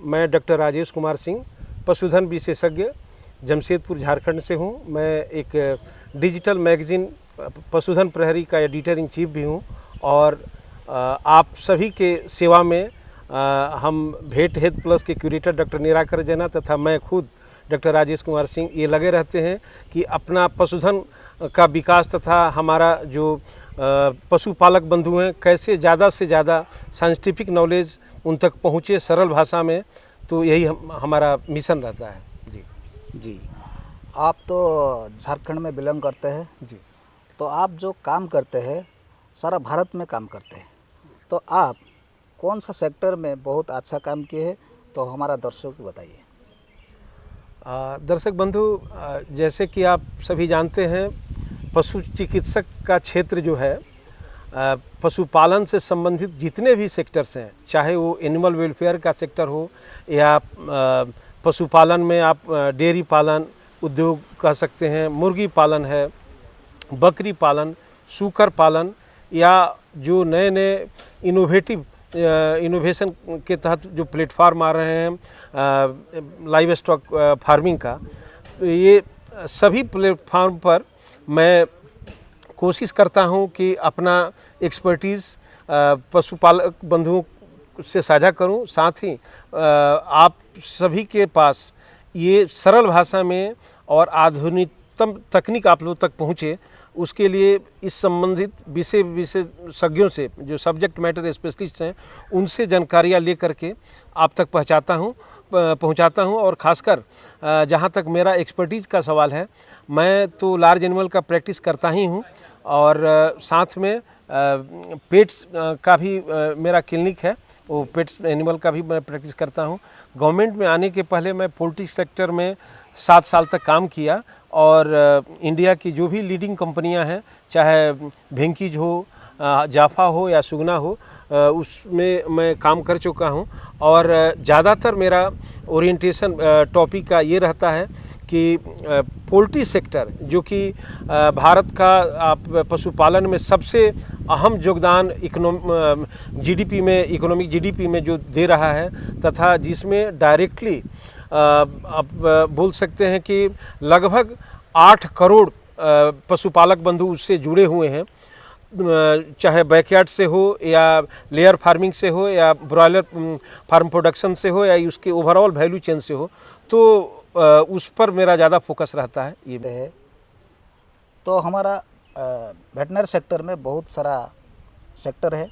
मैं डॉक्टर राजेश कुमार सिंह, पशुधन विशेषज्ञ, जमशेदपुर झारखंड से हूँ। मैं एक डिजिटल मैगज़ीन पशुधन प्रहरी का एडिटर इन चीफ भी हूँ और आप सभी के सेवा में हम भेंट हेल्थ प्लस के क्यूरेटर डॉक्टर निराकर जना तथा मैं खुद डॉक्टर राजेश कुमार सिंह ये लगे रहते हैं कि अपना पशुधन का विकास तथा हमारा जो पशुपालक बंधु हैं कैसे ज़्यादा से ज़्यादा साइंटिफिक नॉलेज उन तक पहुँचे सरल भाषा में, तो यही हमारा मिशन रहता है। जी, आप तो झारखंड में बिलोंग करते हैं जी। तो आप जो काम करते हैं सारा भारत में काम करते हैं, तो आप कौन सा सेक्टर में बहुत अच्छा काम किए हैं, तो हमारा दर्शकों को बताइए। दर्शक बंधु, जैसे कि आप सभी जानते हैं, पशु चिकित्सक का क्षेत्र जो है पशुपालन से संबंधित जितने भी सेक्टर्स हैं, चाहे वो एनिमल वेलफेयर का सेक्टर हो या पशुपालन में आप डेयरी पालन उद्योग कह सकते हैं, मुर्गी पालन है, बकरी पालन, सूकर पालन या जो नए नए इनोवेशन के तहत जो प्लेटफार्म आ रहे हैं लाइव स्टॉक फार्मिंग का, तो ये सभी प्लेटफार्म पर मैं कोशिश करता हूं कि अपना एक्सपर्टीज़ पशुपालक बंधुओं से साझा करूं। साथ ही आप सभी के पास ये सरल भाषा में और आधुनिकतम तकनीक आप लोग तक पहुंचे, उसके लिए इस संबंधित विशेषज्ञों से, जो सब्जेक्ट मैटर स्पेशलिस्ट हैं, उनसे जानकारियाँ ले करके आप तक पहुंचाता हूं। और ख़ासकर जहां तक मेरा एक्सपर्टीज़ का सवाल है, मैं तो लार्ज एनिमल का प्रैक्टिस करता ही हूं और साथ में पेट्स का भी मेरा क्लिनिक है, वो पेट्स एनिमल का भी मैं प्रैक्टिस करता हूं। गवर्नमेंट में आने के पहले मैं पोल्ट्री सेक्टर में 7 साल तक काम किया और इंडिया की जो भी लीडिंग कंपनियां हैं, चाहे भेंकीज हो, जाफा हो या सुगना हो, उसमें मैं काम कर चुका हूं। और ज़्यादातर मेरा ओरिएंटेशन टॉपिक का ये रहता है कि पोल्ट्री सेक्टर जो कि भारत का पशुपालन में सबसे अहम योगदान इकोनॉमिक जीडीपी में जो दे रहा है, तथा जिसमें डायरेक्टली आप बोल सकते हैं कि लगभग 8 करोड़ पशुपालक बंधु उससे जुड़े हुए हैं, चाहे बैकयार्ड से हो या लेयर फार्मिंग से हो या ब्रॉयलर फार्म प्रोडक्शन से हो या उसके ओवरऑल वैल्यू चेन से हो, तो उस पर मेरा ज़्यादा फोकस रहता है। ये है तो हमारा वेटनरी सेक्टर में बहुत सारा सेक्टर है,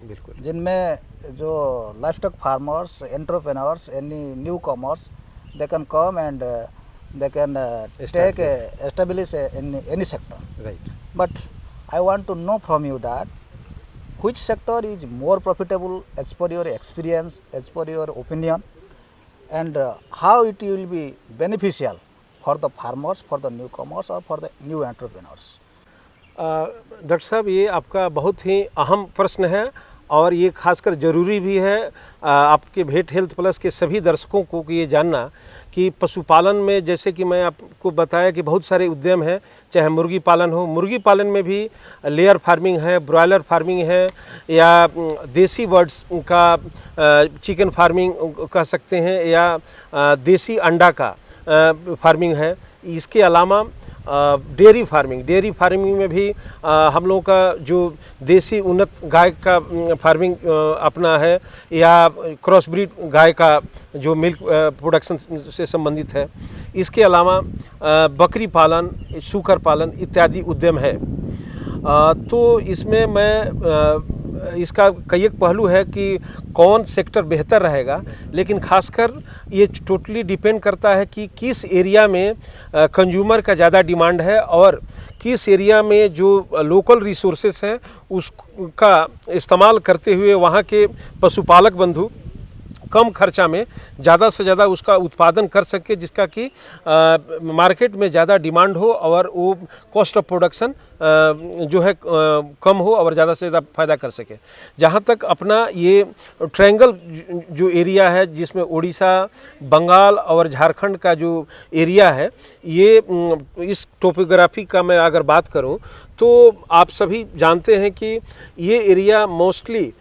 बिल्कुल, जिनमें जो livestock farmers, entrepreneurs, any new commerce, they can come and they can take establish in any sector, right. But I want to know from you that which sector is more profitable as per your experience, as per your opinion, and how it will be beneficial for the farmers, for the newcomers or for the new entrepreneurs. Doctor साहब, ये आपका बहुत ही अहम प्रश्न है और ये खासकर ज़रूरी भी है आपके भेंट हेल्थ प्लस के सभी दर्शकों को ये जानना कि पशुपालन में, जैसे कि मैं आपको बताया कि बहुत सारे उद्यम हैं, चाहे मुर्गी पालन हो, मुर्गी पालन में भी लेयर फार्मिंग है, ब्रॉयलर फार्मिंग है या देसी बर्ड्स का चिकन फार्मिंग कह सकते हैं या देसी अंडा का फार्मिंग है। इसके अलावा डेयरी फार्मिंग में भी हम लोगों का जो देसी उन्नत गाय का फार्मिंग अपना है या क्रॉस ब्रीड गाय का जो मिल्क प्रोडक्शन से संबंधित है। इसके अलावा बकरी पालन, सूकर पालन इत्यादि उद्यम है। तो इसमें मैं इसका कई एक पहलू है कि कौन सेक्टर बेहतर रहेगा, लेकिन खासकर ये टोटली डिपेंड करता है कि किस एरिया में कंज्यूमर का ज़्यादा डिमांड है और किस एरिया में जो लोकल रिसोर्सेस हैं उसका इस्तेमाल करते हुए वहाँ के पशुपालक बंधु कम खर्चा में ज़्यादा से ज़्यादा उसका उत्पादन कर सके, जिसका कि मार्केट में ज़्यादा डिमांड हो और वो कॉस्ट ऑफ प्रोडक्शन जो है कम हो और ज़्यादा से ज़्यादा फ़ायदा कर सके। जहाँ तक अपना ये ट्रायंगल जो एरिया है, जिसमें उड़ीसा, बंगाल और झारखंड का जो एरिया है, ये इस टोपोग्राफी का मैं अगर बात करूँ तो आप सभी जानते हैं कि ये एरिया मोस्टली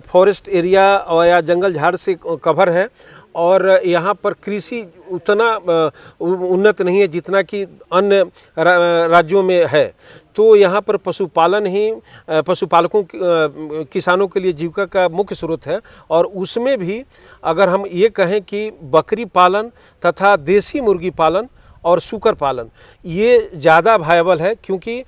फॉरेस्ट एरिया और या जंगल झाड़ से कवर है और यहाँ पर कृषि उतना उन्नत नहीं है जितना कि अन्य राज्यों में है। तो यहाँ पर पशुपालन ही पशुपालकों किसानों के लिए जीविका का मुख्य स्रोत है। और उसमें भी अगर हम ये कहें कि बकरी पालन तथा देसी मुर्गी पालन और सूकर पालन ये ज़्यादा वायबल है, क्योंकि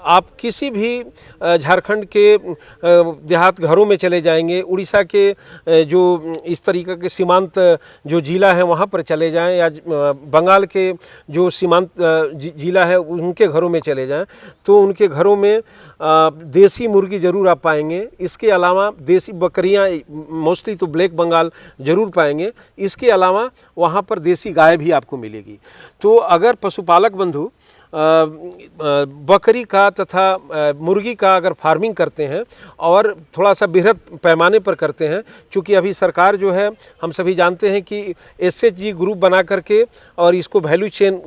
आप किसी भी झारखंड के देहात घरों में चले जाएंगे, उड़ीसा के जो इस तरीके के सीमांत जो ज़िला है वहाँ पर चले जाएं, या बंगाल के जो सीमांत ज़िला है उनके घरों में चले जाएं, तो उनके घरों में देसी मुर्गी ज़रूर आप पाएंगे। इसके अलावा देसी बकरियां मोस्टली तो ब्लैक बंगाल ज़रूर पाएंगे। इसके अलावा वहाँ पर देसी गाय भी आपको मिलेगी। तो अगर पशुपालक बंधु बकरी का तथा मुर्गी का अगर फार्मिंग करते हैं और थोड़ा सा बृहद पैमाने पर करते हैं, क्योंकि अभी सरकार जो है हम सभी जानते हैं कि एसएचजी ग्रुप बना करके और इसको वैल्यू चेन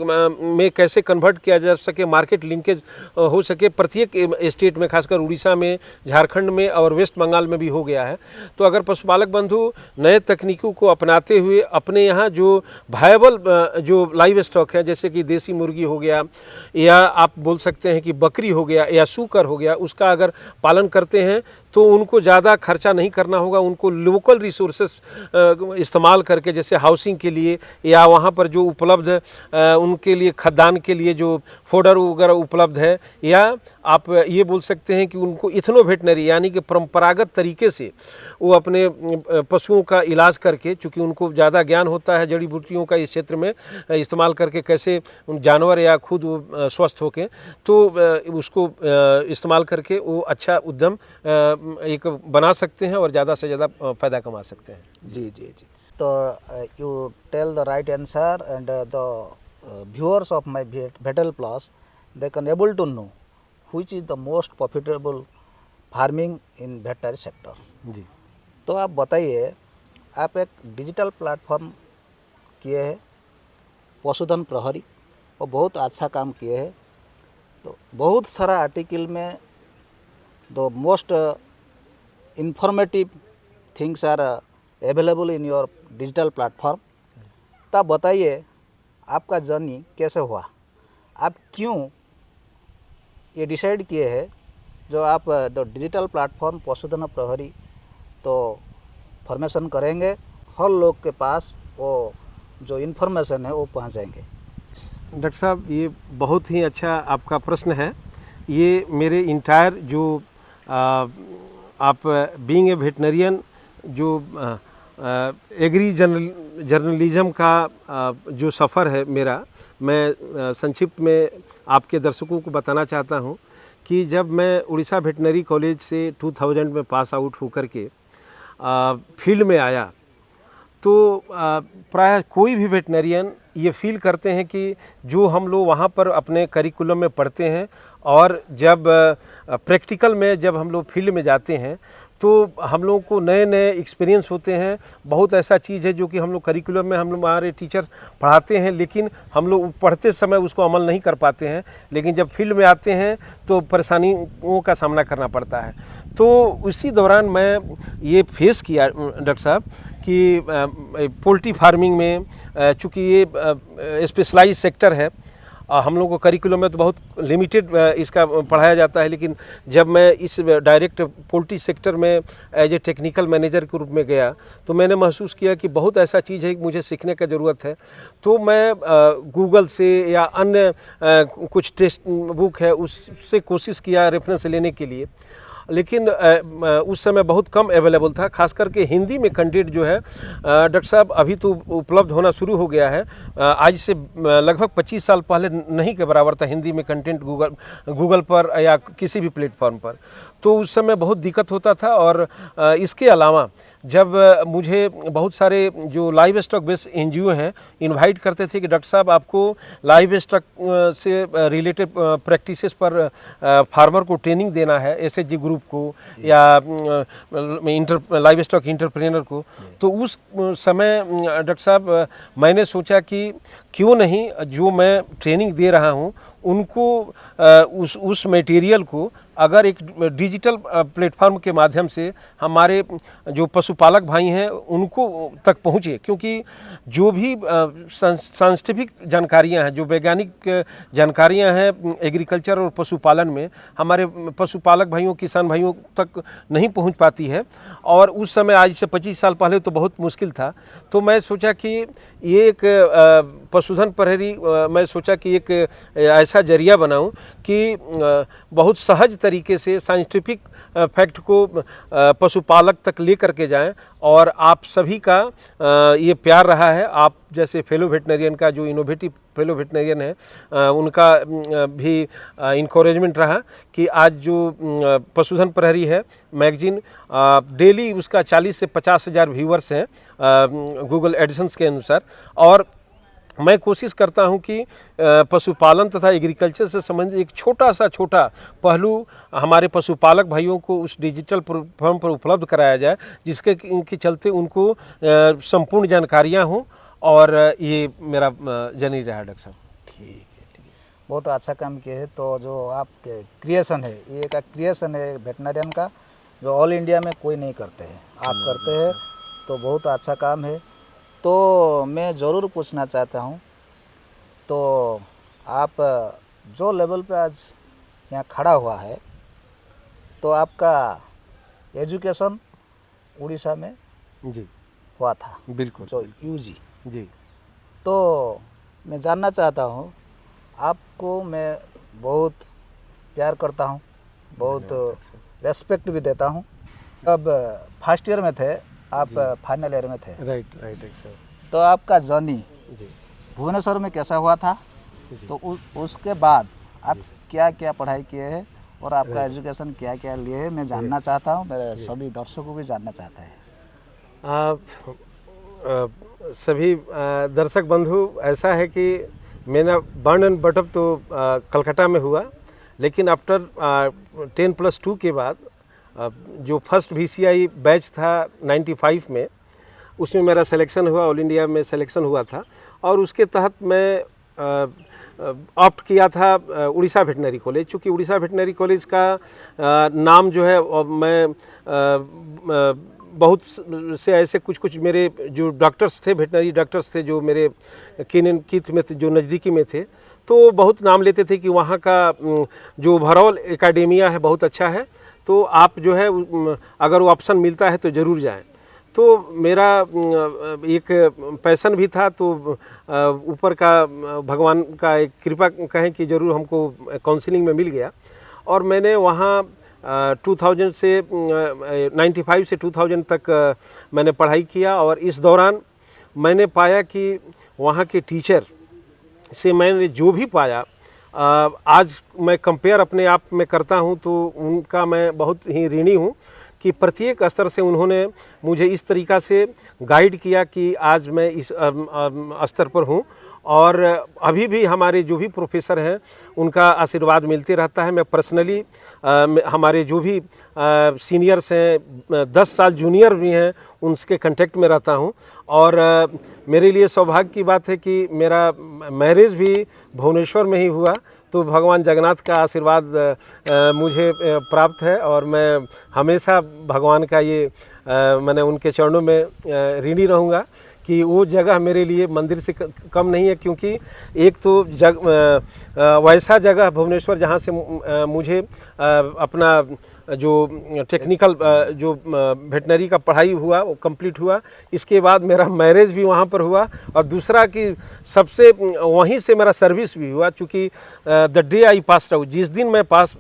में कैसे कन्वर्ट किया जा सके, मार्केट लिंकेज हो सके, प्रत्येक स्टेट में, खासकर उड़ीसा में, झारखंड में और वेस्ट बंगाल में भी हो गया है। तो अगर पशुपालक बंधु नए तकनीकों को अपनाते हुए अपने यहाँ जो वायबल जो लाइव स्टॉक है, जैसे कि देसी मुर्गी हो गया, या आप बोल सकते हैं कि बकरी हो गया या सूकर हो गया, उसका अगर पालन करते हैं तो उनको ज़्यादा खर्चा नहीं करना होगा। उनको लोकल रिसोर्सेस इस्तेमाल करके, जैसे हाउसिंग के लिए या वहाँ पर जो उपलब्ध उनके लिए खाद्यान्न के लिए जो फोडर वगैरह उपलब्ध है, या आप ये बोल सकते हैं कि उनको इथनो वेटनरी यानी कि परंपरागत तरीके से वो अपने पशुओं का इलाज करके, चूँकि उनको ज़्यादा ज्ञान होता है जड़ी बूटियों का इस क्षेत्र में इस्तेमाल करके कैसे जानवर या खुद स्वस्थ होके, तो उसको इस्तेमाल करके वो अच्छा उद्यम एक बना सकते हैं और ज़्यादा से ज़्यादा फ़ायदा कमा सकते हैं। जी जी जी। तो you tell the right answer and the viewers of my Vettel Plus, they can able to know which is the most profitable farming in veterinary sector. जी, तो आप बताइए, आप एक डिजिटल प्लेटफॉर्म किए हैं पशुधन प्रहरी, और बहुत अच्छा काम किए हैं। तो बहुत सारा आर्टिकल में the most informative things are available in your digital platform. तो आप बताइए आपका जर्नी कैसे हुआ, आप क्यों ये डिसाइड किए हैं जो आप द डिजिटल प्लेटफॉर्म पशुधन प्रहरी तो फॉर्मेशन करेंगे, हर लोग के पास वो जो इन्फॉर्मेशन है वो पहुंचाएंगे। डॉक्टर साहब, ये बहुत ही अच्छा आपका प्रश्न है। ये मेरे इंटायर जो आप बीइंग ए वेटनरियन जो एग्री जर्नलिज्म का जो सफ़र है मेरा, मैं संक्षिप्त में आपके दर्शकों को बताना चाहता हूँ कि जब मैं उड़ीसा वेटनरी कॉलेज से 2000 में पास आउट होकर के फील्ड में आया, तो प्रायः कोई भी वेटनरियन ये फील करते हैं कि जो हम लोग वहाँ पर अपने करिकुलम में पढ़ते हैं और जब प्रैक्टिकल में जब हम लोग फील्ड में जाते हैं तो हम लोगों को नए नए एक्सपीरियंस होते हैं। बहुत ऐसा चीज़ है जो कि हम लोग करिकुलम में हम लोग हमारे टीचर पढ़ाते हैं, लेकिन हम लोग पढ़ते समय उसको अमल नहीं कर पाते हैं, लेकिन जब फील्ड में आते हैं तो परेशानियों का सामना करना पड़ता है। तो उसी दौरान मैं ये फेस किया डॉक्टर साहब कि पोल्ट्री फार्मिंग में चूँकि ये स्पेशलाइज सेक्टर है, हम लोगों को करिकुलम में तो बहुत लिमिटेड इसका पढ़ाया जाता है, लेकिन जब मैं इस डायरेक्ट पोल्ट्री सेक्टर में एज ए टेक्निकल मैनेजर के रूप में गया तो मैंने महसूस किया कि बहुत ऐसा चीज़ है कि मुझे सीखने का ज़रूरत है। तो मैं गूगल से या अन्य कुछ टेक्स्ट बुक है उससे कोशिश किया रेफरेंस लेने के लिए, लेकिन उस समय बहुत कम अवेलेबल था। खास करके हिंदी में कंटेंट जो है डॉक्टर साहब अभी तो उपलब्ध होना शुरू हो गया है, आज से लगभग 25 साल पहले नहीं के बराबर था हिंदी में कंटेंट गूगल पर या किसी भी प्लेटफॉर्म पर। तो उस समय बहुत दिक्कत होता था। और इसके अलावा जब मुझे बहुत सारे जो लाइव स्टॉक बेस्ड एनजीओ हैं इनवाइट करते थे कि डॉक्टर साहब आपको लाइव स्टॉक से रिलेटेड प्रैक्टिसेस पर फार्मर को ट्रेनिंग देना है, एसएचजी ग्रुप को या लाइव स्टॉक इंटरप्रेन्योर को, तो उस समय डॉक्टर साहब मैंने सोचा कि क्यों नहीं जो मैं ट्रेनिंग दे रहा हूँ उनको उस मटेरियल को अगर एक डिजिटल प्लेटफॉर्म के माध्यम से हमारे जो पशुपालक भाई हैं उनको तक पहुँचे, क्योंकि जो भी साइंटिफिक जानकारियां हैं, जो वैज्ञानिक जानकारियां हैं एग्रीकल्चर और पशुपालन में, हमारे पशुपालक भाइयों किसान भाइयों तक नहीं पहुंच पाती है। और उस समय आज से 25 साल पहले तो बहुत मुश्किल था। तो मैं सोचा कि ये एक पशुधन प्रहरी, मैं सोचा कि एक ऐसा जरिया बनाऊं कि बहुत सहज तरीके से साइंटिफिक फैक्ट को पशुपालक तक ले करके जाएं। और आप सभी का ये प्यार रहा है, आप जैसे फेलो वेटनरियन का जो इनोवेटिव फेलो वेटनरियन है उनका भी इनकरेजमेंट रहा कि आज जो पशुधन प्रहरी है मैगजीन, डेली उसका 40 से 50 हज़ार व्यूअर्स हैं गूगल एडिशंस के अनुसार। और मैं कोशिश करता हूं कि पशुपालन तथा एग्रीकल्चर से संबंधित एक छोटा पहलू हमारे पशुपालक भाइयों को उस डिजिटल प्लेटफॉर्म पर उपलब्ध कराया जाए, जिसके इनके चलते उनको संपूर्ण जानकारियां हों। और ये मेरा जर्नी रहा डॉक्टर साहब। ठीक है, बहुत अच्छा काम किए हैं। तो जो आपके क्रिएशन है, ये एक क्रिएशन है वेटनरियन का, जो ऑल इंडिया में कोई नहीं करते हैं, आप करते हैं, तो बहुत अच्छा काम है। तो मैं ज़रूर पूछना चाहता हूँ, तो आप जो लेवल पे आज यहाँ खड़ा हुआ है, तो आपका एजुकेशन उड़ीसा में जी हुआ था, बिल्कुल, जो यूजी। जी। तो मैं जानना चाहता हूँ, आपको मैं बहुत प्यार करता हूँ, बहुत रेस्पेक्ट भी देता हूँ। अब फर्स्ट ईयर में थे आप, फाइनल ईयर में थे, राइट सर। तो आपका जर्नी जी भुवनेश्वर में कैसा हुआ था, तो उसके बाद आप क्या क्या पढ़ाई किए हैं और आपका एजुकेशन क्या क्या लिए है, मैं जानना चाहता हूँ, मेरे सभी दर्शकों भी जानना चाहता है। सभी दर्शक बंधु, ऐसा है कि मेरा बर्न एंड बटअप तो कलकत्ता में हुआ, लेकिन आफ्टर 10+2 के बाद जो फर्स्ट VCI बैच था 95 में, उसमें मेरा सिलेक्शन हुआ, ऑल इंडिया में सिलेक्शन हुआ था। और उसके तहत मैं ऑप्ट किया था उड़ीसा वेटनरी कॉलेज। चूँकि उड़ीसा वेटनरी कॉलेज का नाम जो है, मैं बहुत से ऐसे कुछ मेरे जो डॉक्टर्स थे, वेटनरी डॉक्टर्स थे, जो मेरे कित में थे, जो नज़दीकी में थे, तो बहुत नाम लेते थे कि वहाँ का जो ओवरऑल एकेडेमिया है बहुत अच्छा है, तो आप जो है अगर वो ऑप्शन मिलता है तो ज़रूर जाएं। तो मेरा एक पैशन भी था, तो ऊपर का भगवान का एक कृपा कहें कि ज़रूर हमको काउंसलिंग में मिल गया। और मैंने वहाँ 2000 से 95 से 2000 तक मैंने पढ़ाई किया। और इस दौरान मैंने पाया कि वहाँ के टीचर से मैंने जो भी पाया, आज मैं कंपेयर अपने आप में करता हूँ तो उनका मैं बहुत ही ऋणी हूँ कि प्रत्येक स्तर से उन्होंने मुझे इस तरीक़ा से गाइड किया कि आज मैं इस स्तर पर हूँ। और अभी भी हमारे जो भी प्रोफेसर हैं उनका आशीर्वाद मिलते रहता है। मैं पर्सनली हमारे जो भी सीनियर्स हैं, 10 साल जूनियर भी हैं, उनके कांटेक्ट में रहता हूं। और मेरे लिए सौभाग्य की बात है कि मेरा मैरिज भी भुवनेश्वर में ही हुआ, तो भगवान जगन्नाथ का आशीर्वाद मुझे प्राप्त है। और मैं हमेशा भगवान का ये मैंने उनके चरणों में ऋणी रहूँगा कि वो जगह मेरे लिए मंदिर से कम नहीं है। क्योंकि एक तो वैसा जगह भुवनेश्वर जहाँ से मुझे अपना जो टेक्निकल जो वेटनरी का पढ़ाई हुआ वो कंप्लीट हुआ, इसके बाद मेरा मैरिज भी वहाँ पर हुआ। और दूसरा कि सबसे वहीं से मेरा सर्विस भी हुआ। चूँकि the day I pass out, जिस दिन मैं पास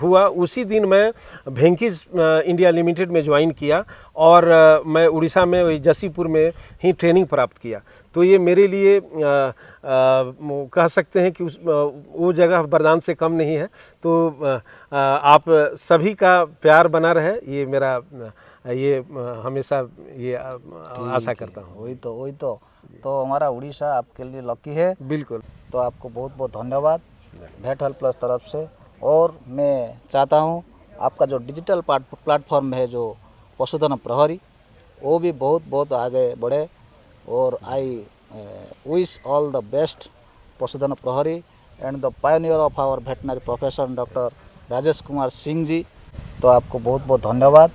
हुआ उसी दिन मैं भेंकीज इंडिया लिमिटेड में ज्वाइन किया और मैं उड़ीसा में वही जसीपुर में ही ट्रेनिंग प्राप्त किया। तो ये मेरे लिए कह सकते हैं कि वो जगह वरदान से कम नहीं है। तो आप सभी का प्यार बना रहे, ये मेरा ये हमेशा ये आशा करता हूँ। वही तो हमारा उड़ीसा आपके लिए लकी है। बिल्कुल। तो आपको बहुत बहुत धन्यवाद वेट हेल्थ प्लस तरफ से। और मैं चाहता हूँ आपका जो डिजिटल प्लेटफॉर्म है, जो पशुधन प्रहरी, वो भी बहुत आगे बढ़े। और I wish all the best पशुधन प्रहरी and the pioneer of our veterinary profession, Dr. Rajesh Kumar Singh ji. तो आपको बहुत बहुत धन्यवाद।